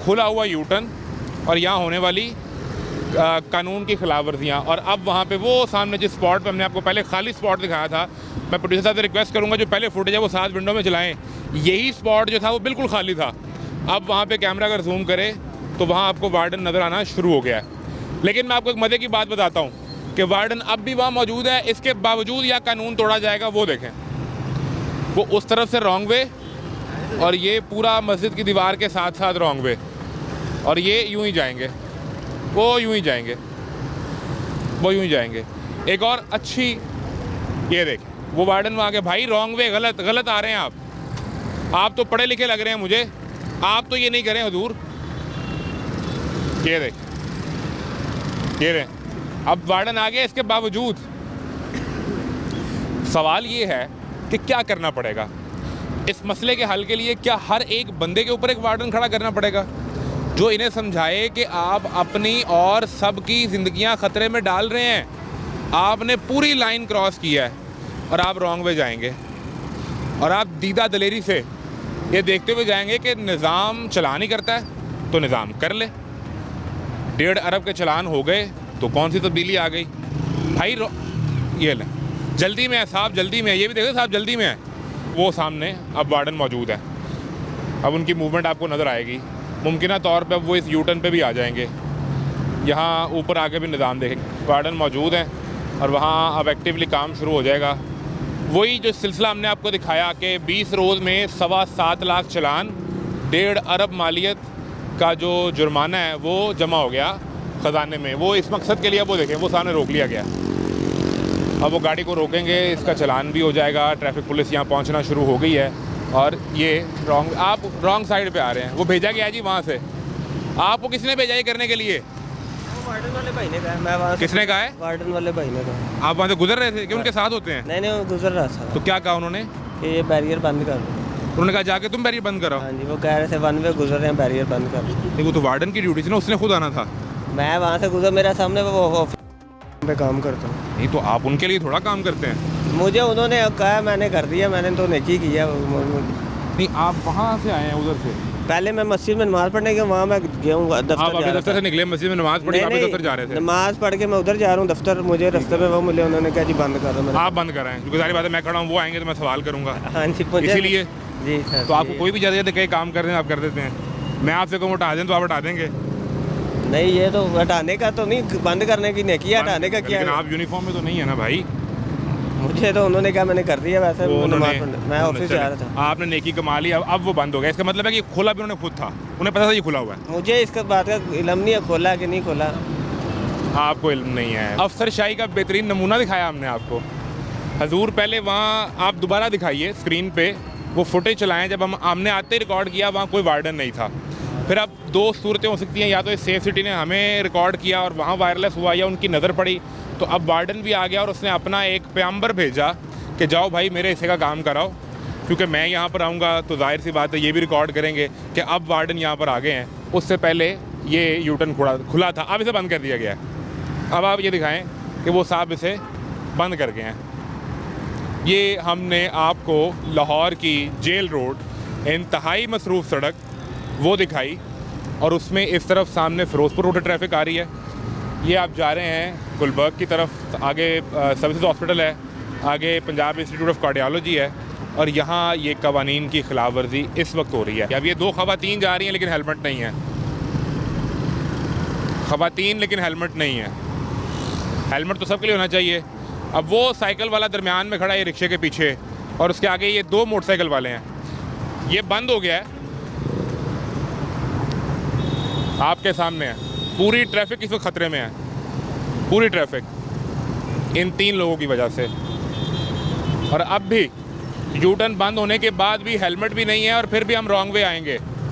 खुला हुआ यूटर्न और यहाँ होने वाली कानून की खिलाफवर्जियाँ। और अब वहाँ पे वो सामने जिस स्पॉट पे हमने आपको पहले खाली स्पॉट दिखाया था, मैं प्रोड्यूसर साहब से रिक्वेस्ट करूँगा जो पहले फुटेज है वो 7 विंडो में चलाएँ। यही स्पॉट जो था वो बिल्कुल खाली था। अब वहाँ पे कैमरा अगर जूम करे तो वहाँ आपको वार्डन नज़र आना शुरू हो गया है। लेकिन मैं आपको एक मज़े की बात बताता हूँ कि वार्डन अब भी वहाँ मौजूद है, इसके बावजूद या कानून तोड़ा जाएगा। वो देखें, वो उस तरफ से रॉन्ग वे और ये पूरा मस्जिद की दीवार के साथ साथ रॉन्ग वे, और ये यूं ही जाएंगे, वो यूं ही जाएंगे, वो यूं ही जाएंगे। एक और अच्छी, ये देखें वो वार्डन वहाँ के, भाई रॉन्ग वे, गलत गलत आ रहे हैं आप तो पढ़े लिखे लग रहे हैं मुझे, आप तो ये नहीं करें हुजूर। ये देख, ये देख, अब वार्डन आ गया। इसके बावजूद सवाल ये है कि क्या करना पड़ेगा इस मसले के हल के लिए। क्या हर एक बंदे के ऊपर एक वार्डन खड़ा करना पड़ेगा जो इन्हें समझाए कि आप अपनी और सबकी ज़िंदगियां खतरे में डाल रहे हैं, आपने पूरी लाइन क्रॉस किया है और आप रॉन्ग वे जाएंगे, और आप दीदा दलेरी से ये देखते हुए जाएंगे कि निज़ाम चलान ही करता है तो निज़ाम कर ले। 1.5 अरब के चलान हो गए तो कौन सी तब्दीली आ गई भाई। ये ले, जल्दी में है साहब, जल्दी में है, ये भी देखो साहब जल्दी में है। वो सामने अब वार्डन मौजूद है, अब उनकी मूवमेंट आपको नज़र आएगी। मुमकिन तौर पे अब वो इस यूटर्न पे भी आ जाएंगे। यहाँ ऊपर आके भी निज़ाम देखेंगे, वार्डन मौजूद हैं और वहाँ अब एक्टिवली काम शुरू हो जाएगा। वही जो सिलसिला हमने आपको दिखाया कि 20 रोज़ में 7.25 लाख चलान, 1.5 अरब मालियत का जो जुर्माना है वो जमा हो गया ख़जाने में। वो इस मकसद के लिए, वो देखें वो सामने रोक लिया गया। अब वो गाड़ी को रोकेंगे, इसका चलान भी हो जाएगा। ट्रैफिक पुलिस यहाँ पहुँचना शुरू हो गई है और ये रॉन्ग, आप रॉन्ग साइड पे आ रहे हैं। वो भेजा गया जी वहाँ से, आपको किसने भेजा ये करने के लिए? वार्डन वाले भाई ने कहा। मैं वहाँ, किसने कहा है? वार्डन वाले भाई ने कहा। आप वहाँ से गुजर रहे थे कि उनके साथ होते हैं? नहीं, वो गुजर रहा था। तो क्या कहा उन्होंने? कि ये बैरियर बंद कर दो। उन्होंने कहा जाके तुम बैरियर बंद कराओ। हाँ जी, वो कह रहे थे 1 वे गुजर रहे हैं, बैरियर बंद कर दो। देखो तो वार्डन की ड्यूटी थी ना, उसने खुद आना था। मैं वहाँ से गुजर, मेरा सामने वो ऑफिस पे काम करता हूँ। नहीं तो आप उनके लिए थोड़ा काम करते हैं। मुझे उन्होंने कहा, मैंने कर दिया, मैंने तो नेकी किया। नहीं, आप वहाँ से आए हैं उधर से? पहले मैं मस्जिद में नमाज़ पढ़ने गया, वहाँ मैं गया हूँ दफ्तर। आप अपने दफ्तर से निकले, मस्जिद में नमाज़ पढ़ी, वापस दफ्तर जा रहे थे? नमाज़ पढ़ के मैं उधर जा रहा हूँ दफ्तर, मुझे रास्ते में वो मिले, उन्होंने कहा जी बंद कर दो। आप बंद कर रहे हैं क्योंकि सारी बात है, मैं खड़ा हूँ, वो आएंगे तो मैं सवाल करूँगा। हाँ जी, इसीलिए जी सर। तो आपको कोई भी इजाज़त कहीं काम कर रहे हैं आप कर देते हैं। मैं आपसे कहूँ हटा दें तो आप हटा देंगे? नहीं, ये तो हटाने का तो नहीं, बंद करने की नेकी, हटाने का क्या है? आप यूनिफॉर्म में तो नहीं है ना भाई? मुझे तो उन्होंने कहा मैंने कर दिया, वैसे मैं ऑफिस जा रहा था। आपने नेकी कमा ली, अब वो बंद हो गया। इसका मतलब है कि खुला भी उन्होंने खुद था, उन्हें पता था ये खुला हुआ है। मुझे इसका बात का इल्म नहीं है, खोला कि नहीं खोला। आपको इल्म नहीं है। अफसरशाही का बेहतरीन नमूना दिखाया हमने आपको। हजूर पहले वहाँ आप दोबारा दिखाइए स्क्रीन पे वो फुटेज चलाएं, जब हमने आते ही रिकॉर्ड किया वहाँ कोई वार्डन नहीं था। फिर अब 2 सूरतें हो सकती हैं, या तो इस सेफ सिटी ने हमें रिकॉर्ड किया और वहाँ वायरलेस हुआ, या उनकी नज़र पड़ी तो अब वार्डन भी आ गया और उसने अपना एक पैगंबर भेजा कि जाओ भाई मेरे हिस्से का काम कराओ, क्योंकि मैं यहाँ पर आऊँगा तो जाहिर सी बात है ये भी रिकॉर्ड करेंगे कि अब वार्डन यहाँ पर आ गए हैं। उससे पहले ये यूटर्न खुला था, अब इसे बंद कर दिया गया है। अब आप ये दिखाएं कि वो साहब इसे बंद कर गए हैं। ये हमने आपको लाहौर की जेल रोड, इंतहाई मसरूफ़ सड़क वो दिखाई, और उसमें इस तरफ सामने फ़िरोज़पुर रोड ट्रैफिक आ रही है। ये आप जा रहे हैं गुलबर्ग की तरफ, आगे सर्विसेज हॉस्पिटल है, आगे पंजाब इंस्टीट्यूट ऑफ कार्डियोलॉजी है, और यहाँ ये कवानीन की खिलाफ वर्जी इस वक्त हो रही है। अब ये 2 ख़वातीन जा रही हैं लेकिन हेलमेट नहीं है, ख़वातीन लेकिन हेलमेट नहीं है। हेलमेट तो सबके लिए होना चाहिए। अब वो साइकिल वाला दरमियान में खड़ा है रिक्शे के पीछे, और उसके आगे ये 2 मोटरसाइकिल वाले हैं। ये बंद हो गया है, आपके सामने है। पूरी ट्रैफिक इस वक्त ख़तरे में है, पूरी ट्रैफिक इन 3 लोगों की वजह से। और अब भी यूटर्न बंद होने के बाद भी हेलमेट भी नहीं है और फिर भी हम रॉन्ग वे आएंगे।